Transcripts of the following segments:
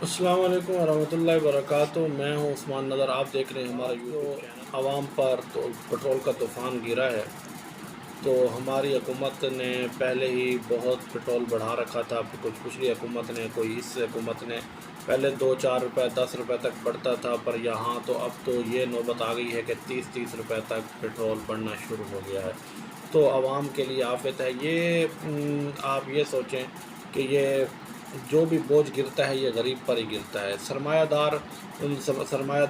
السلام علیکم ورحمۃ اللہ وبرکاتہ۔ میں ہوں عثمان نظر، آپ دیکھ رہے ہیں ہمارا یوٹیوب چینل۔ عوام پر تو پٹرول کا طوفان گرا ہے، تو ہماری حکومت نے پہلے ہی بہت پٹرول بڑھا رکھا تھا۔ کچھ پچھلی حکومت نے، کوئی اس حکومت نے پہلے 2-4 روپے 10 روپے تک بڑھتا تھا، پر یہاں تو اب تو یہ نوبت آ گئی ہے کہ 30 روپے تک پٹرول بڑھنا شروع ہو گیا ہے۔ تو عوام کے لیے آفت ہے یہ۔ آپ یہ سوچیں کہ یہ جو بھی بوجھ گرتا ہے یہ غریب پر ہی گرتا ہے۔ سرمایہ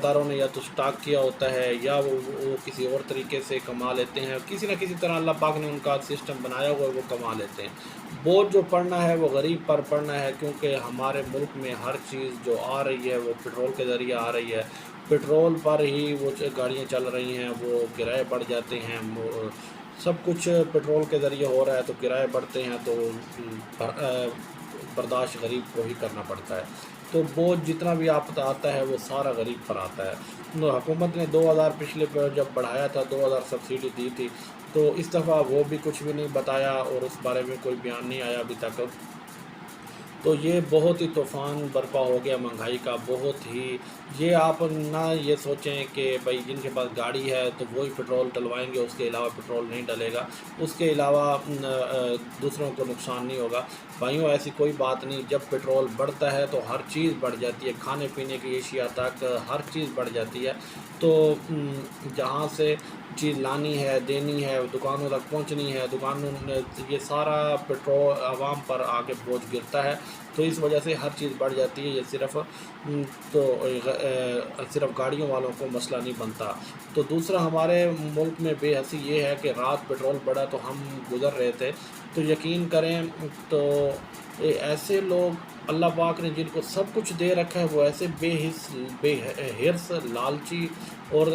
داروں نے یا تو سٹاک کیا ہوتا ہے، یا وہ کسی اور طریقے سے کما لیتے ہیں، کسی نہ کسی طرح اللہ پاک نے ان کا سسٹم بنایا ہوا ہے، وہ کما لیتے ہیں۔ بوجھ جو پڑنا ہے وہ غریب پر پڑنا ہے، کیونکہ ہمارے ملک میں ہر چیز جو آ رہی ہے وہ پٹرول کے ذریعے آ رہی ہے۔ پٹرول پر ہی وہ گاڑیاں چل رہی ہیں، وہ کرائے بڑھ جاتے ہیں، سب کچھ پٹرول کے ذریعے ہو رہا ہے، تو کرائے بڑھتے ہیں تو برداشت غریب کو ہی کرنا پڑتا ہے۔ تو بوجھ جتنا بھی آپ آتا ہے وہ سارا غریب پر آتا ہے۔ حکومت نے 2000 پچھلے پر جب بڑھایا تھا، 2000 سبسڈی دی تھی، تو اس دفعہ وہ بھی کچھ بھی نہیں بتایا اور اس بارے میں کوئی بیان نہیں آیا ابھی تک۔ تو یہ بہت ہی طوفان برپا ہو گیا مہنگائی کا، بہت ہی۔ یہ آپ نہ یہ سوچیں کہ بھائی جن کے پاس گاڑی ہے تو وہی پٹرول ڈلوائیں گے، اس کے علاوہ پٹرول نہیں ڈلے گا، اس کے علاوہ دوسروں کو نقصان نہیں ہوگا۔ بھائیوں ایسی کوئی بات نہیں، جب پٹرول بڑھتا ہے تو ہر چیز بڑھ جاتی ہے، کھانے پینے کی اشیاء تک ہر چیز بڑھ جاتی ہے۔ تو جہاں سے چیز لانی ہے، دینی ہے، دکانوں تک پہنچنی ہے، دکانوں یہ سارا پٹرول عوام پر آگے بوجھ گرتا ہے، تو اس وجہ سے ہر چیز بڑھ جاتی ہے۔ یہ صرف گاڑیوں والوں کو مسئلہ نہیں بنتا۔ تو دوسرا ہمارے ملک میں بے حسی یہ ہے کہ رات پٹرول بڑھا تو ہم گزر رہے تھے، تو یقین کریں تو ایسے لوگ اللہ پاک نے جن کو سب کچھ دے رکھا ہے، وہ ایسے بے حرص، لالچی اور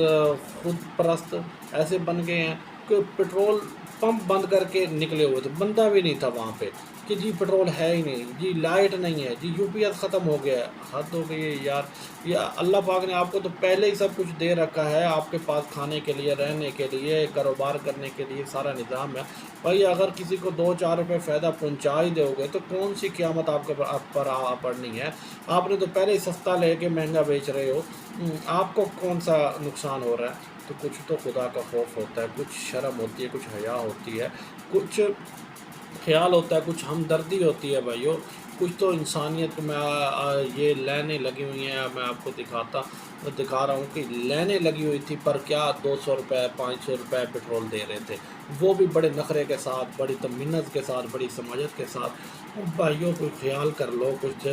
خود پرست ایسے بن گئے ہیں کہ پٹرول پمپ بند کر کے نکلے ہوئے تھے، بندہ بھی نہیں تھا وہاں پہ کہ جی پٹرول ہے ہی نہیں، جی لائٹ نہیں ہے، جی یو پی ایس ختم ہو گیا ہے۔ حد ہو گئی ہے یار، یہ اللہ پاک نے آپ کو تو پہلے ہی سب کچھ دے رکھا ہے، آپ کے پاس کھانے کے لیے، رہنے کے لیے، کاروبار کرنے کے لیے سارا نظام ہے۔ بھائی اگر کسی کو 2-4 روپے فائدہ پہنچا ہی دو گے تو کون سی قیامت آپ پر پڑنی ہے؟ آپ نے تو پہلے ہی سستا لے کے مہنگا بیچ رہے ہو، آپ کو کون سا نقصان ہو رہا ہے؟ تو کچھ تو خدا کا خوف ہوتا ہے، کچھ شرم ہوتی ہے، کچھ حیا ہوتی ہے، کچھ خیال ہوتا ہے، کچھ ہمدردی ہوتی ہے بھائیو، کچھ تو انسانیت میں یہ لائنیں لگی ہوئی ہیں۔ میں آپ کو دکھا رہا ہوں کہ لائنیں لگی ہوئی تھی، پر کیا 200 روپے 500 روپے پٹرول دے رہے تھے، وہ بھی بڑے نخرے کے ساتھ، بڑی تمنت کے ساتھ، بڑی سماجت کے ساتھ۔ بھائیوں کچھ خیال کر لو، کچھ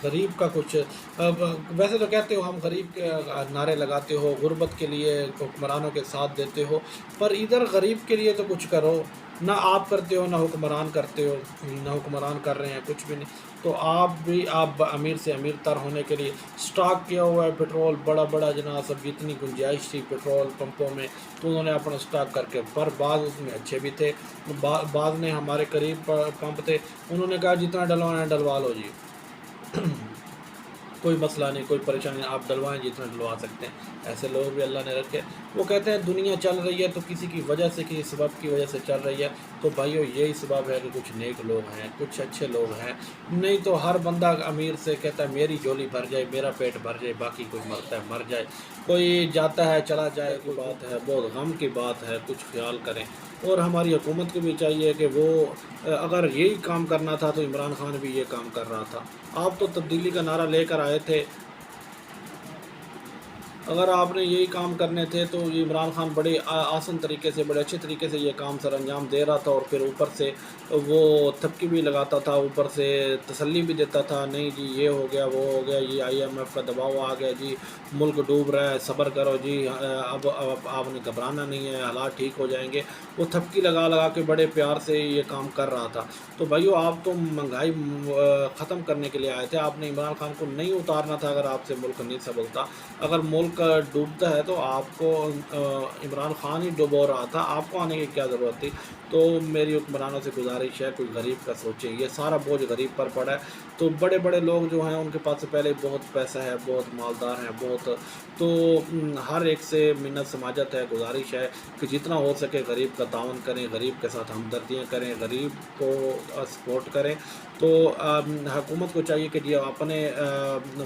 غریب کا کچھ ویسے تو کہتے ہو ہم غریب کے نعرے لگاتے ہو، غربت کے لیے حکمرانوں کے ساتھ دیتے ہو، پر ادھر غریب کے لیے تو کچھ کرو۔ نہ آپ کرتے ہو، نہ حکمران کرتے ہو، نہ حکمران کر رہے ہیں، کچھ بھی نہیں۔ تو آپ امیر سے امیر تر ہونے کے لیے سٹاک کیا ہوا ہے پٹرول بڑا بڑا جناب، سب جتنی گنجائش تھی پٹرول پمپوں میں تو انہوں نے اپنا سٹاک کر کے، پر بعض اس میں اچھے بھی تھے، بعض نے ہمارے قریب پمپ تھے، انہوں نے کہا جتنا ڈلوانا ہے ڈلوا لو جی، کوئی مسئلہ نہیں، کوئی پریشانی نہیں، آپ ڈلوائیں جتنا ڈلوا سکتے ہیں۔ ایسے لوگ بھی اللہ نے رکھے۔ وہ کہتے ہیں دنیا چل رہی ہے تو کسی کی وجہ سے، کسی سبب کی وجہ سے چل رہی ہے، تو بھائیو یہی سبب ہے کہ کچھ نیک لوگ ہیں، کچھ اچھے لوگ ہیں، نہیں تو ہر بندہ امیر سے کہتا ہے میری جھولی بھر جائے، میرا پیٹ بھر جائے، باقی کوئی مرتا ہے مر جائے، کوئی جاتا ہے چلا جائے، کوئی بات ہے، بہت غم کی بات ہے، کچھ خیال کریں۔ اور ہماری حکومت کو بھی چاہیے کہ وہ اگر یہی کام کرنا تھا تو عمران خان بھی یہ کام کر رہا تھا۔ آپ تو تبدیلی کا نعرہ لے کر آئے تھے، اگر آپ نے یہی کام کرنے تھے تو یہ عمران خان بڑے آسان طریقے سے، بڑے اچھے طریقے سے یہ کام سر انجام دے رہا تھا، اور پھر اوپر سے وہ تھپکی بھی لگاتا تھا، اوپر سے تسلی بھی دیتا تھا، نہیں جی یہ ہو گیا، وہ ہو گیا، یہ IMF کا دباؤ آ گیا جی، ملک ڈوب رہا ہے، صبر کرو جی، اب آپ نے گھبرانا نہیں ہے، حالات ٹھیک ہو جائیں گے۔ وہ تھپکی لگا لگا کے بڑے پیار سے یہ کام کر رہا تھا۔ تو بھائیو آپ تو مہنگائی ختم کرنے کے لیے آئے تھے، آپ نے عمران خان کو نہیں اتارنا تھا اگر آپ سے ملک نہیں سنبھلتا۔ اگر ملک ڈوبتا ہے تو آپ کو عمران خان ہی ڈبو رہا تھا، آپ کو آنے کی کیا ضرورت تھی؟ تو میری حکمرانوں سے گزارش ہے کوئی غریب کا سوچے، یہ سارا بوجھ غریب پر پڑا ہے۔ تو بڑے بڑے لوگ جو ہیں ان کے پاس سے پہلے بہت پیسہ ہے، بہت مالدار ہیں، بہت، تو ہر ایک سے منت سماجت ہے، گزارش ہے کہ جتنا ہو سکے غریب کا تعاون کریں، غریب کے ساتھ ہمدردیاں کریں، غریب کو سپورٹ کریں، تو حکومت کو چاہیے کہ یہ اپنے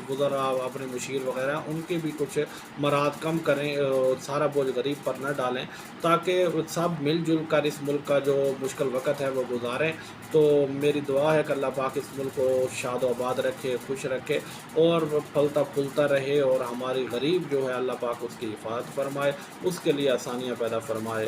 وزراء، اپنے مشیر وغیرہ ان کے بھی کچھ مراعات کم کریں، سارا بوجھ غریب پر نہ ڈالیں، تاکہ سب مل جل کر اس ملک کا جو مشکل وقت ہے وہ گزاریں۔ تو میری دعا ہے کہ اللہ پاک اس ملک کو شاد و آباد رکھے، خوش رکھے، اور پھلتا پھولتا رہے، اور ہماری غریب جو ہے اللہ پاک اس کی حفاظت فرمائے، اس کے لیے آسانیاں پیدا فرمائے۔